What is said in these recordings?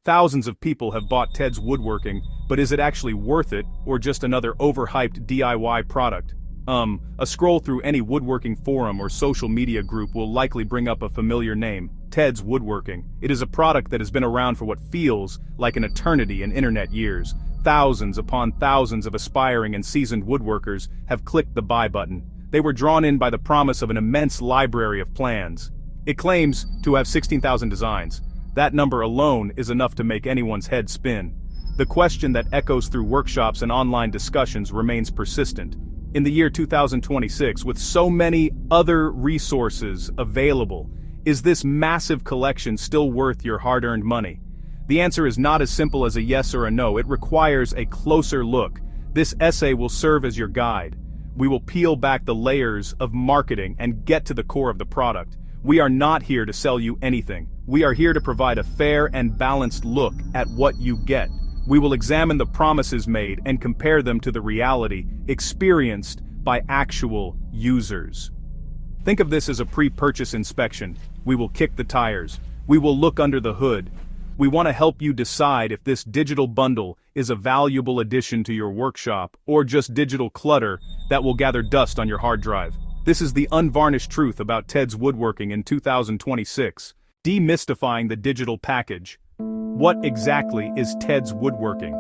Thousands of people have bought Ted's Woodworking, but is it actually worth it, or just another overhyped DIY product? A scroll through any woodworking forum or social media group will likely bring up a familiar name, Ted's Woodworking. It is a product that has been around for what feels like an eternity in internet years. Thousands upon thousands of aspiring and seasoned woodworkers have clicked the buy button. They were drawn in by the promise of an immense library of plans. It claims to have 16,000 designs. That number alone is enough to make anyone's head spin. The question that echoes through workshops and online discussions remains persistent. In the year 2026, with so many other resources available, is this massive collection still worth your hard-earned money? The answer is not as simple as a yes or a no. It requires a closer look. This essay will serve as your guide. We will peel back the layers of marketing and get to the core of the product. We are not here to sell you anything. We are here to provide a fair and balanced look at what you get. We will examine the promises made and compare them to the reality experienced by actual users. Think of this as a pre-purchase inspection. We will kick the tires. We will look under the hood. We want to help you decide if this digital bundle is a valuable addition to your workshop or just digital clutter that will gather dust on your hard drive. This is the unvarnished truth about Ted's Woodworking in 2026, demystifying the digital package. What exactly is Ted's Woodworking?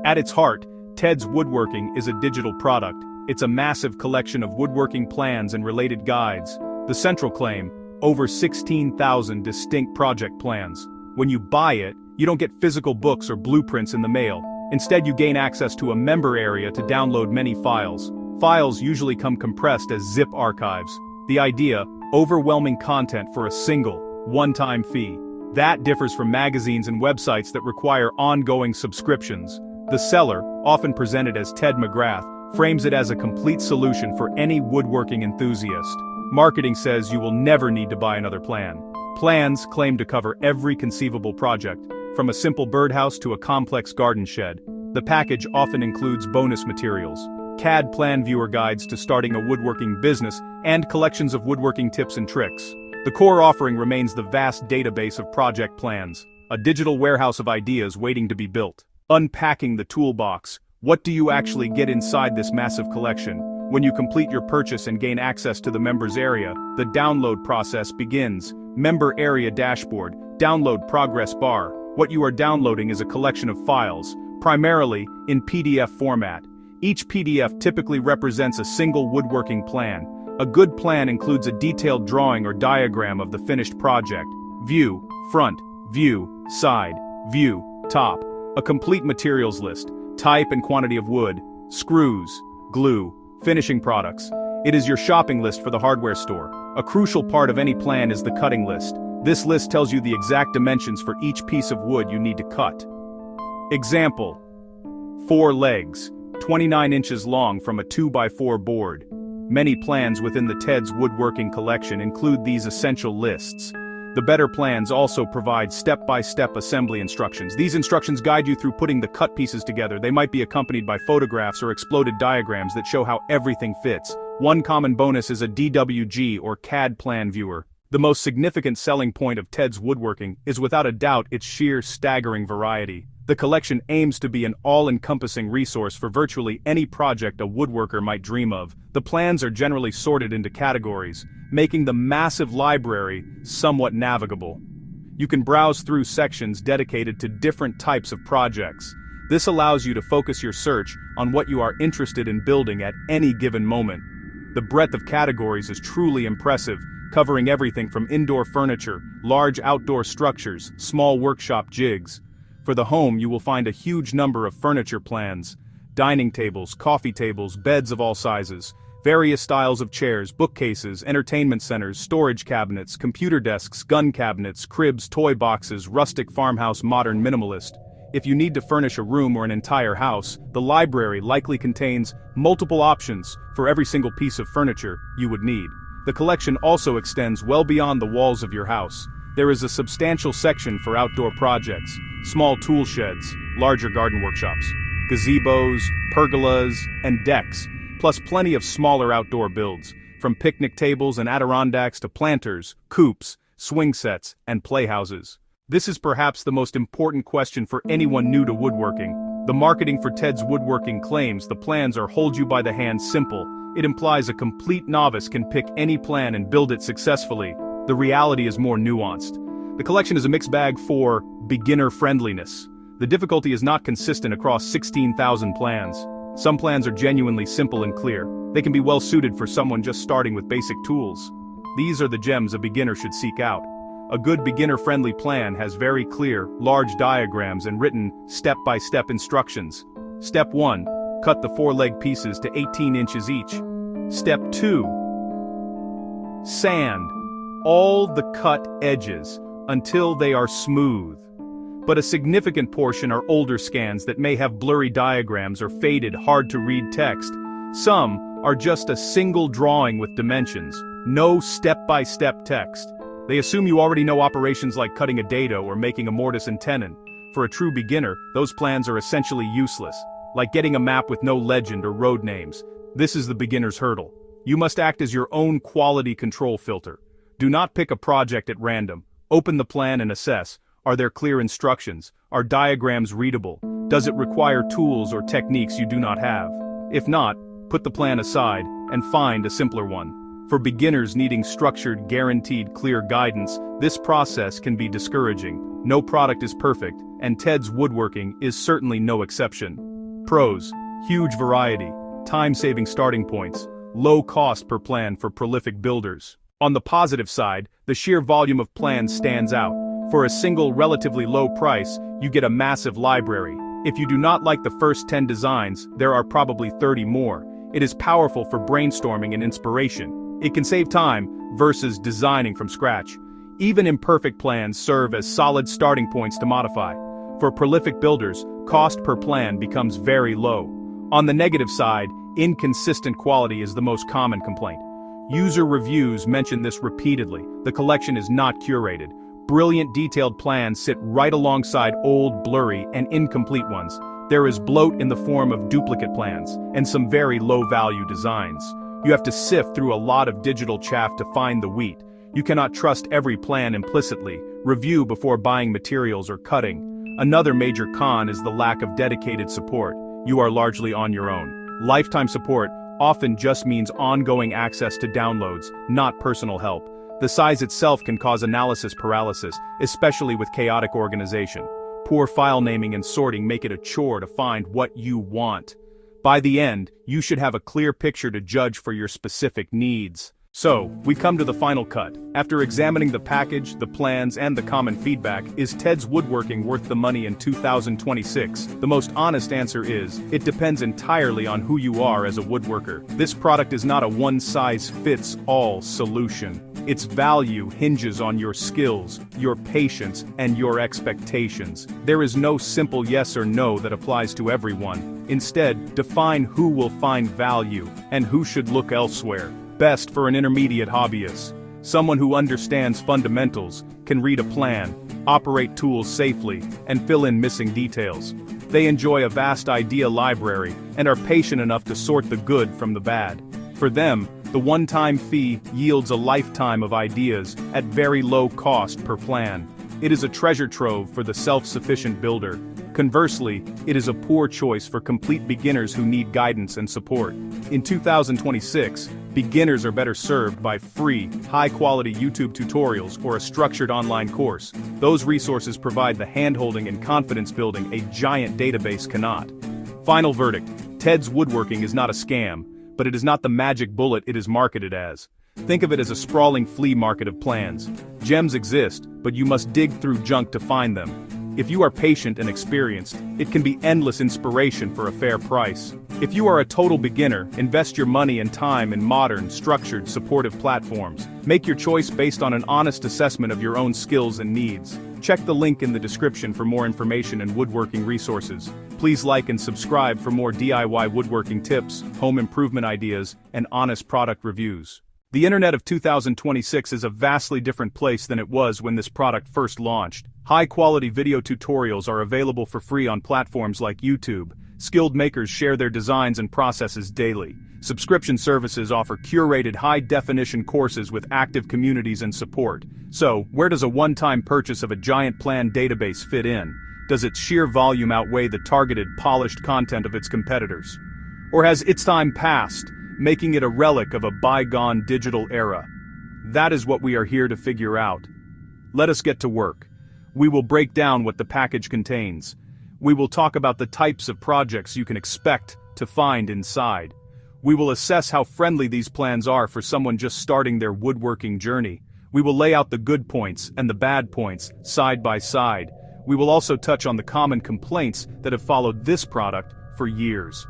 At its heart, Ted's Woodworking is a digital product. It's a massive collection of woodworking plans and related guides. The central claim, over 16,000 distinct project plans. When you buy it, you don't get physical books or blueprints in the mail. Instead, you gain access to a member area to download many files. Files usually come compressed as zip archives. The idea, overwhelming content for a single, one-time fee. That differs from magazines and websites that require ongoing subscriptions. The seller, often presented as Ted McGrath, frames it as a complete solution for any woodworking enthusiast. Marketing says you will never need to buy another plan. Plans claim to cover every conceivable project, from a simple birdhouse to a complex garden shed. The package often includes bonus materials, CAD plan viewer guides to starting a woodworking business, and collections of woodworking tips and tricks. The core offering remains the vast database of project plans, a digital warehouse of ideas waiting to be built. Unpacking the toolbox. What do you actually get inside this massive collection? When you complete your purchase and gain access to the members area, the download process begins. Member area dashboard, download progress bar. What you are downloading is a collection of files, primarily in PDF format. Each PDF typically represents a single woodworking plan. A good plan includes a detailed drawing or diagram of the finished project. View, front, view, side, view, top. A complete materials list, type and quantity of wood, screws, glue, finishing products. It is your shopping list for the hardware store. A crucial part of any plan is the cutting list. This list tells you the exact dimensions for each piece of wood you need to cut. Example: 4 legs, 29 inches long from a 2x4 board. Many plans within the Ted's Woodworking collection include these essential lists. The better plans also provide step-by-step assembly instructions. These instructions guide you through putting the cut pieces together. They might be accompanied by photographs or exploded diagrams that show how everything fits. One common bonus is a DWG or CAD plan viewer. The most significant selling point of Ted's Woodworking is without a doubt its sheer staggering variety. The collection aims to be an all-encompassing resource for virtually any project a woodworker might dream of. The plans are generally sorted into categories, making the massive library somewhat navigable. You can browse through sections dedicated to different types of projects. This allows you to focus your search on what you are interested in building at any given moment. The breadth of categories is truly impressive, covering everything from indoor furniture, large outdoor structures, small workshop jigs. For the home, you will find a huge number of furniture plans: dining tables, coffee tables, beds of all sizes, various styles of chairs, bookcases, entertainment centers, storage cabinets, computer desks, gun cabinets, cribs, toy boxes, rustic farmhouse, modern minimalist. If you need to furnish a room or an entire house, the library likely contains multiple options for every single piece of furniture you would need. The collection also extends well beyond the walls of your house. There is a substantial section for outdoor projects, small tool sheds, larger garden workshops, gazebos, pergolas, and decks, plus plenty of smaller outdoor builds, from picnic tables and Adirondacks to planters, coops, swing sets, and playhouses. This is perhaps the most important question for anyone new to woodworking. The marketing for Ted's Woodworking claims the plans are hold you by the hand simple. It implies a complete novice can pick any plan and build it successfully. The reality is more nuanced. The collection is a mixed bag for beginner friendliness. The difficulty is not consistent across 16,000 plans. Some plans are genuinely simple and clear. They can be well suited for someone just starting with basic tools. These are the gems a beginner should seek out. A good beginner-friendly plan has very clear, large diagrams and written, step-by-step instructions. Step 1. Cut the 4-leg pieces to 18 inches each. Step 2. Sand all the cut edges until they are smooth. But a significant portion are older scans that may have blurry diagrams or faded, hard-to-read text. Some are just a single drawing with dimensions, no step-by-step text. They assume you already know operations like cutting a dado or making a mortise and tenon. For a true beginner, those plans are essentially useless, like getting a map with no legend or road names. This is the beginner's hurdle. You must act as your own quality control filter. Do not pick a project at random. Open the plan and assess. Are there clear instructions? Are diagrams readable? Does it require tools or techniques you do not have? If not, put the plan aside and find a simpler one. For beginners needing structured, guaranteed, clear guidance, this process can be discouraging. No product is perfect, and Ted's Woodworking is certainly no exception. Pros: huge variety, time-saving starting points, low cost per plan for prolific builders. On the positive side, the sheer volume of plans stands out. For a single relatively low price, you get a massive library. If you do not like the first 10 designs, there are probably 30 more. It is powerful for brainstorming and inspiration. It can save time versus designing from scratch. Even imperfect plans serve as solid starting points to modify. For prolific builders, cost per plan becomes very low. On the negative side, inconsistent quality is the most common complaint. User reviews mention this repeatedly. The collection is not curated. Brilliant detailed plans sit right alongside old, blurry, and incomplete ones. There is bloat in the form of duplicate plans, and some very low-value designs. You have to sift through a lot of digital chaff to find the wheat. You cannot trust every plan implicitly. Review before buying materials or cutting. Another major con is the lack of dedicated support. You are largely on your own. Lifetime support often just means ongoing access to downloads, not personal help. The size itself can cause analysis paralysis, especially with chaotic organization. Poor file naming and sorting make it a chore to find what you want. By the end, you should have a clear picture to judge for your specific needs. So, we come to the final cut. After examining the package, the plans, and the common feedback, is Ted's Woodworking worth the money in 2026? The most honest answer is, it depends entirely on who you are as a woodworker. This product is not a one-size-fits-all solution. Its value hinges on your skills, your patience, and your expectations. There is no simple yes or no that applies to everyone. Instead, define who will find value, and who should look elsewhere. Best for an intermediate hobbyist. Someone who understands fundamentals, can read a plan, operate tools safely, and fill in missing details. They enjoy a vast idea library, and are patient enough to sort the good from the bad. For them, the one-time fee yields a lifetime of ideas at very low cost per plan. It is a treasure trove for the self-sufficient builder. Conversely, it is a poor choice for complete beginners who need guidance and support. In 2026, beginners are better served by free, high-quality YouTube tutorials or a structured online course. Those resources provide the hand-holding and confidence building a giant database cannot. Final verdict: Ted's Woodworking is not a scam, but it is not the magic bullet it is marketed as. Think of it as a sprawling flea market of plans. Gems exist, but you must dig through junk to find them. If you are patient and experienced, it can be endless inspiration for a fair price. If you are a total beginner, invest your money and time in modern, structured, supportive platforms. Make your choice based on an honest assessment of your own skills and needs. Check the link in the description for more information and woodworking resources. Please like and subscribe for more DIY woodworking tips, home improvement ideas, and honest product reviews. The internet of 2026 is a vastly different place than it was when this product first launched. High-quality video tutorials are available for free on platforms like YouTube, Skilled makers share their designs and processes daily. Subscription services offer curated high-definition courses with active communities and support. So, where does a one-time purchase of a giant plan database fit in? Does its sheer volume outweigh the targeted, polished content of its competitors? Or has its time passed, making it a relic of a bygone digital era? That is what we are here to figure out. Let us get to work. We will break down what the package contains. We will talk about the types of projects you can expect to find inside. We will assess how friendly these plans are for someone just starting their woodworking journey. We will lay out the good points and the bad points side by side. We will also touch on the common complaints that have followed this product for years.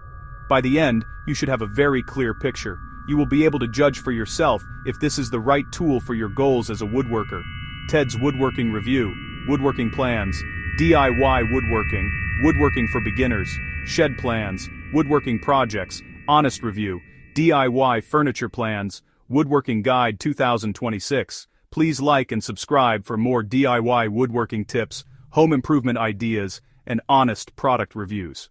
By the end, you should have a very clear picture. You will be able to judge for yourself if this is the right tool for your goals as a woodworker. Ted's Woodworking Review, Woodworking Plans, DIY Woodworking, Woodworking for Beginners, Shed Plans, Woodworking Projects, Honest Review, DIY Furniture Plans, Woodworking Guide 2026. Please like and subscribe for more DIY woodworking tips, home improvement ideas, and honest product reviews.